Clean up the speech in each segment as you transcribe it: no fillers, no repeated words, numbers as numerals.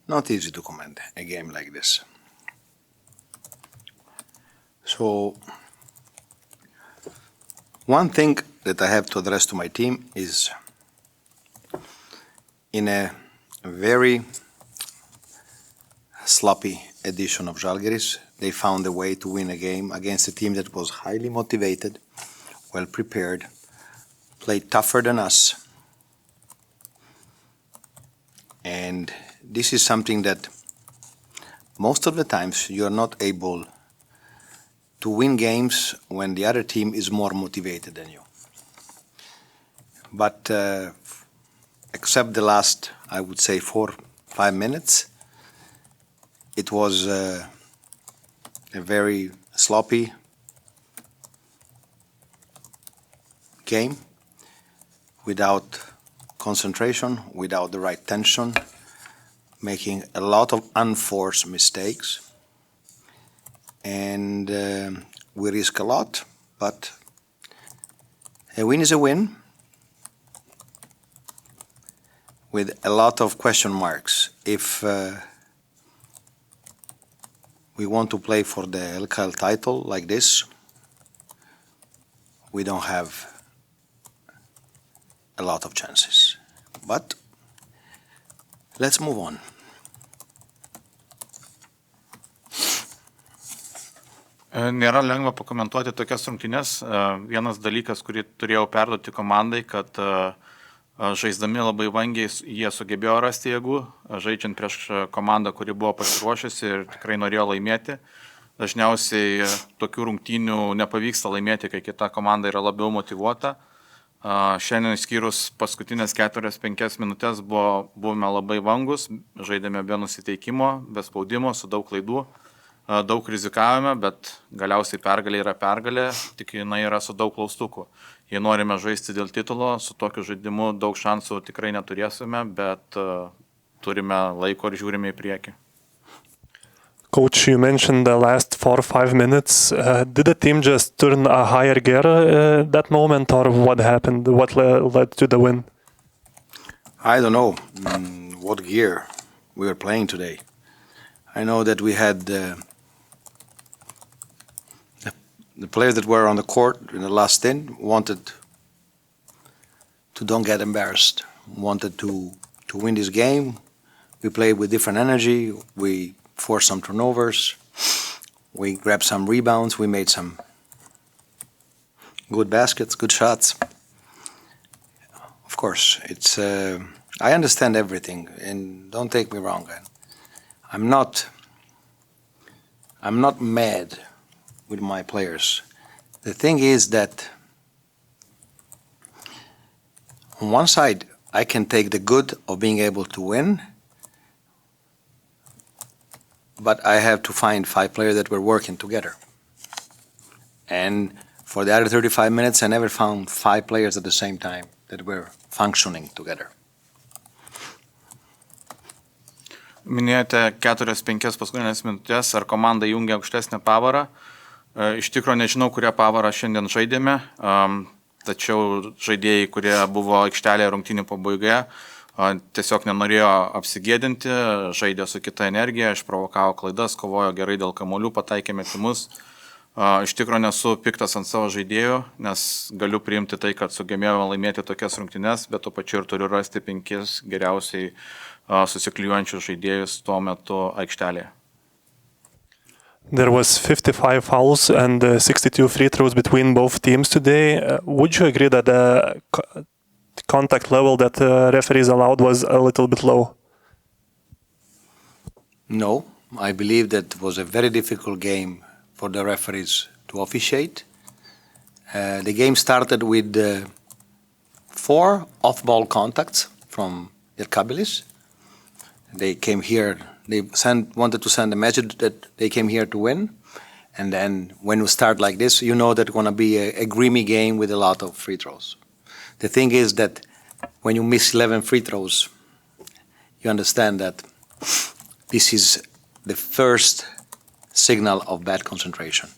not easy to comment a game like this. So, one thing that I have to address to my team is in a very sloppy edition of Žalgiris, they found a way to win a game against a team that was highly motivated, well prepared, played tougher than us. And this is something that most of the times you are not able to win games when the other team is more motivated than you. But except the last, I would say, 4-5 minutes, it was a very sloppy game without concentration, without the right tension, making a lot of unforced mistakes. And we risk a lot, but a win is a win with a lot of question marks. If we want to play for the LKL title like this, we don't have a lot of chances. But let's move on. Nėra lengva pakomentuoti tokias rungtynes. Vienas dalykas, kurį turėjau perduoti komandai, kad žaisdami labai vangiai jie sugebėjo rasti jėgų, žaidžiant prieš komandą, kuri buvo pasiruošusi ir tikrai norėjo laimėti. Dažniausiai tokių rungtynių nepavyksta laimėti, kai kita komanda yra labiau motyvuota. Šiandien išskyrus paskutinės 4-5 minutės buvome labai vangus, žaidėme be nusiteikimo, be spaudimo, su daug klaidų. Daug rizikavome, bet galiausiai pergalė yra pergalė, tik jinai yra su daug klaustukų. Jei norime žaisti dėl titulo, su tokiu žaidimu daug šansų tikrai neturėsime, bet turime laiko ir žiūrime į priekį. Coach, you mentioned the last 4-5 minutes. Did the team just turn a higher gear that moment, or what happened? What led to the win? I don't know what gear we were playing today. I know that we had the players that were on the court in the last stint wanted to don't get embarrassed, wanted to win this game. We played with different energy. We forced some turnovers. We grabbed some rebounds. We made some good baskets, good shots. Of course, it's. I understand everything, and don't take me wrong. I'm not mad with my players. The thing is that on one side, I can take the good of being able to win, but I have to find 5 players that were working together. And for the other 35 minutes, I never found 5 players at the same time that were functioning together. Minėjote 4-5 paskutinės minutės, ar komanda jungia aukštesnę pavarą. Iš tikrųjų nežinau, kurią pavarą šiandien žaidėme, tačiau žaidėjai, kurie buvo aikštelėje rungtynių pabaigoje, tiesiog nenorėjo apsigėdinti, žaidė su kita energija, išprovokavo klaidas, kovojo gerai dėl kamuolių, pataikė metimus. Iš tikrųjų nesu piktas ant savo žaidėjų, nes galiu priimti tai, kad sugebėjome laimėti tokias rungtynes, bet tuo pačiu ir turiu rasti 5 geriausiai susiklijuojančius žaidėjus tuo metu aikštelėje. There was 55 fouls and 62 free throws between both teams today. Would you agree that the contact level that referees allowed was a little bit low? No, I believe that was a very difficult game for the referees to officiate. The game started with 4 off-ball contacts from Irkabilis. They came here. They wanted to send a message that they came here to win. And then when you start like this, you know that it's going to be a grimy game with a lot of free throws. The thing is that when you miss 11 free throws, you understand that this is the first signal of bad concentration.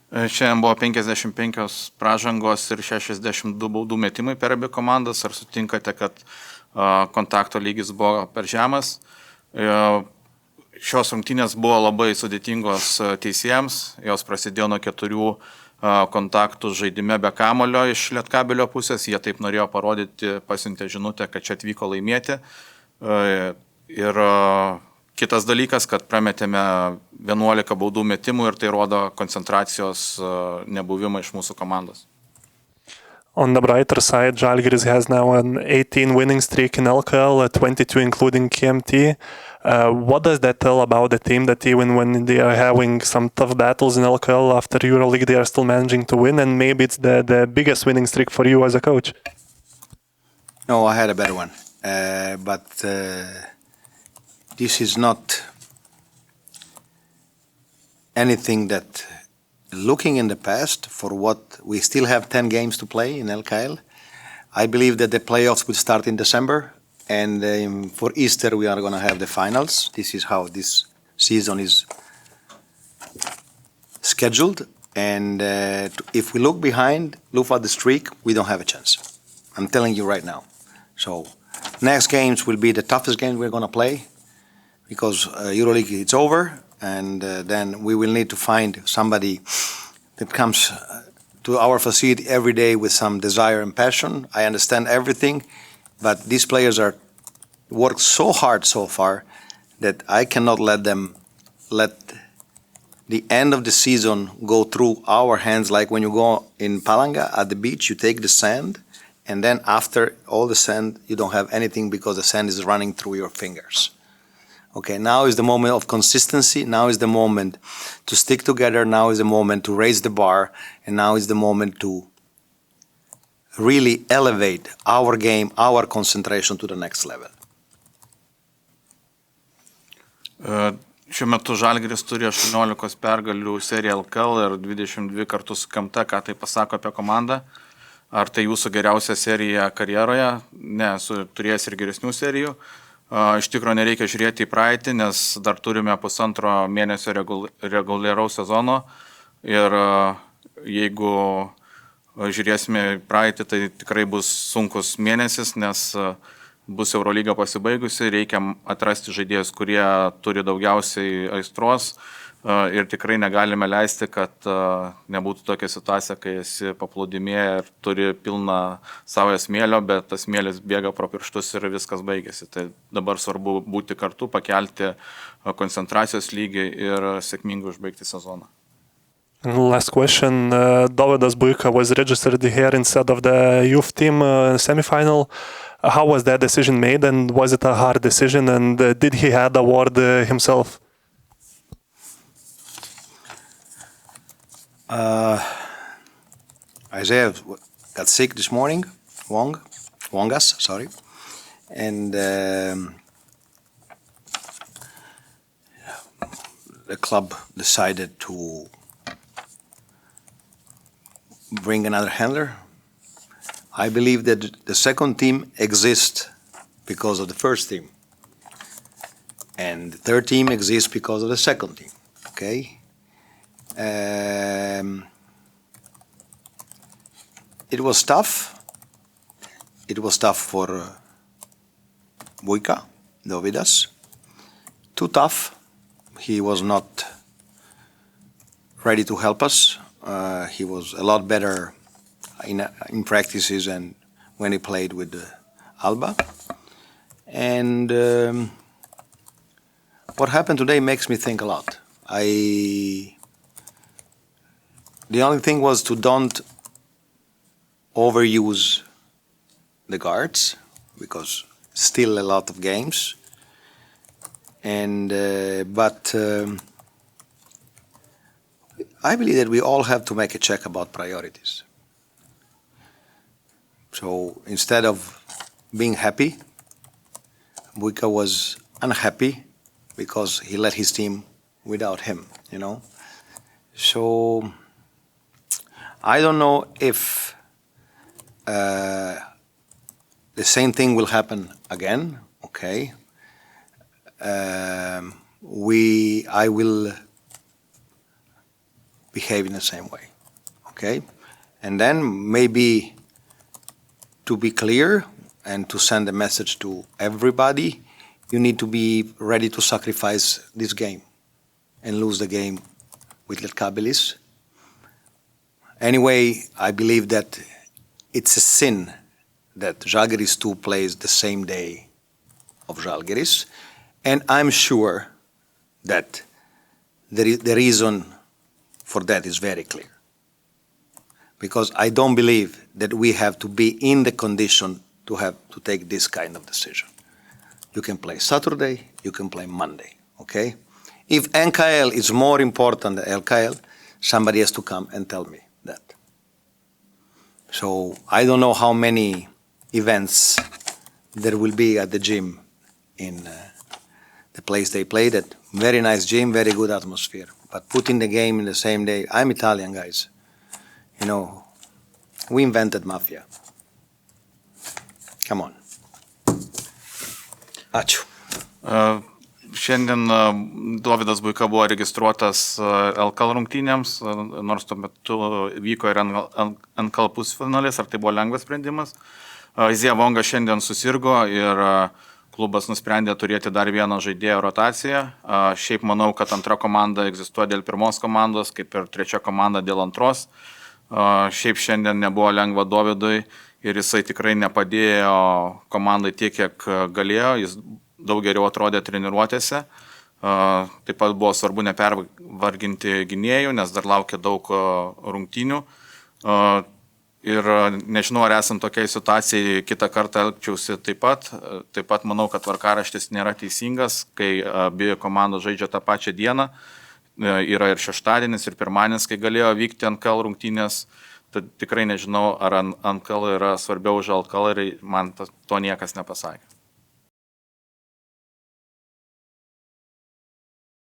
Šiandien buvo 55 pražangos ir 62 baudų metimai per abi komandas. Ar sutinkate, kad kontakto lygis buvo per žemas? Šios rungtynės buvo labai sudėtingos teisėjams. Jos prasidėjo nuo 4 kontaktų žaidime be kamulio iš Lietkabelio pusės. Jie taip norėjo parodyti, pasiuntė žinutę, kad čia atvyko laimėti. Ir kitas dalykas, kad prametėme 11 baudų metimų ir tai rodo koncentracijos nebuvimą iš mūsų komandos. On the brighter side, Žalgiris has now an 18 winning streak in LKL, 22 including KMT. What does that tell about the team, that even when they are having some tough battles in LKL after EuroLeague, they are still managing to win, and maybe it's the biggest winning streak for you as a coach? No, I had a better one. But this is not anything that, looking in the past, for what we still have 10 games to play in LKL, I believe that the playoffs will start in December, and for Easter we are going to have the finals. This is how this season is scheduled, and if we look at the streak, we don't have a chance. I'm telling you right now. So next games will be the toughest games we're going to play, because EuroLeague it's over, and then we will need to find somebody that comes to our facility every day with some desire and passion. I understand everything, but these players are worked so hard so far that I cannot let the end of the season go through our hands, like when you go in Palanga at the beach, you take the sand, and then after all the sand, you don't have anything because the sand is running through your fingers. Okay, now is the moment of consistency. Now is the moment to stick together. Now is the moment to raise the bar. And now is the moment to really elevate our game, our concentration to the next level. Šiuo metu Žalgiris turi 18 pergalių seriją LKL ir 22 kartus KMT. Ką tai pasako apie komandą? Ar tai jūsų geriausia serija karjeroje? Ne, esu turėjęs ir geresnių serijų. Iš tikrųjų nereikia žiūrėti į praeitį, nes dar turime pusantro mėnesio reguliaraus sezono ir jeigu žiūrėsime į praeitį, tai tikrai bus sunkus mėnesis, nes bus Eurolyga pasibaigusi, reikia atrasti žaidėjus, kurie turi daugiausiai aistros ir tikrai negalime leisti, kad nebūtų tokia situacija, kai esi paplūdimėje ir turi pilną savo smėlio, bet tas smėlis bėga pro pirštus ir viskas baigėsi. Tai dabar svarbu būti kartu, pakelti koncentracijos lygį ir sėkmingai užbaigti sezoną. Last question. Dovydas Buika was registered here instead of the youth team semi-final. How was that decision made, and was it a hard decision, and did he had the award himself? Isaiah got sick this morning, Wongas, sorry, and the club decided to bring another handler. I believe that the second team exists because of the first team, and the third team exists because of the second team, okay? It was tough. It was tough for Buika, Dovydas. Too tough. He was not ready to help us. He was a lot better in practices and when he played with Alba. And what happened today makes me think a lot. The only thing was to don't overuse the guards, because still a lot of games. And but I believe that we all have to make a check about priorities. So instead of being happy, Buika was unhappy because he led his team without him, you know. So I don't know if the same thing will happen again. Okay, I will behave in the same way. Okay? And then maybe to be clear and to send a message to everybody, you need to be ready to sacrifice this game and lose the game with Lietkabelis. Anyway, I believe that it's a sin that Žalgiris 2 plays the same day of Žalgiris, and I'm sure that the reason for that is very clear. Because I don't believe that we have to be in the condition to have to take this kind of decision. You can play Saturday, you can play Monday, okay? If NKL is more important than LKL, somebody has to come and tell me that. So I don't know how many events there will be at the gym in the place they played at. Very nice gym, very good atmosphere. But putting the game in the same day, I'm Italian, guys. You know, we invented mafia. Come on. Ačiū. Šiandien Dovydas Buika buvo registruotas LKL rungtynėms, nors tuo metu vyko ir NKL pusfinalis, ar tai buvo lengvas sprendimas. Izija Vonga šiandien susirgo ir klubas nusprendė turėti dar vieną žaidėjo rotaciją. Šiaip manau, kad antra komanda egzistuoja dėl pirmos komandos, kaip ir trečia komanda dėl antros. Šiaip šiandien nebuvo lengva Dovydui ir jisai tikrai nepadėjo komandai tiek, kiek galėjo. Jis daug geriau atrodė treniruotėse. Taip pat buvo svarbu nepervarginti gynėjų, nes dar laukia daug rungtynių. Ir nežinau, ar esant tokiai situacijai kitą kartą elgčiausi taip pat. Taip pat manau, kad tvarkaraštis nėra teisingas, kai abi komandos žaidžia tą pačią dieną. Yra ir šeštadienis, ir pirmadienis, kai galėjo vykti NKL rungtynės. Tad tikrai nežinau, ar NKL yra svarbiau už LKL ir man to niekas nepasakė.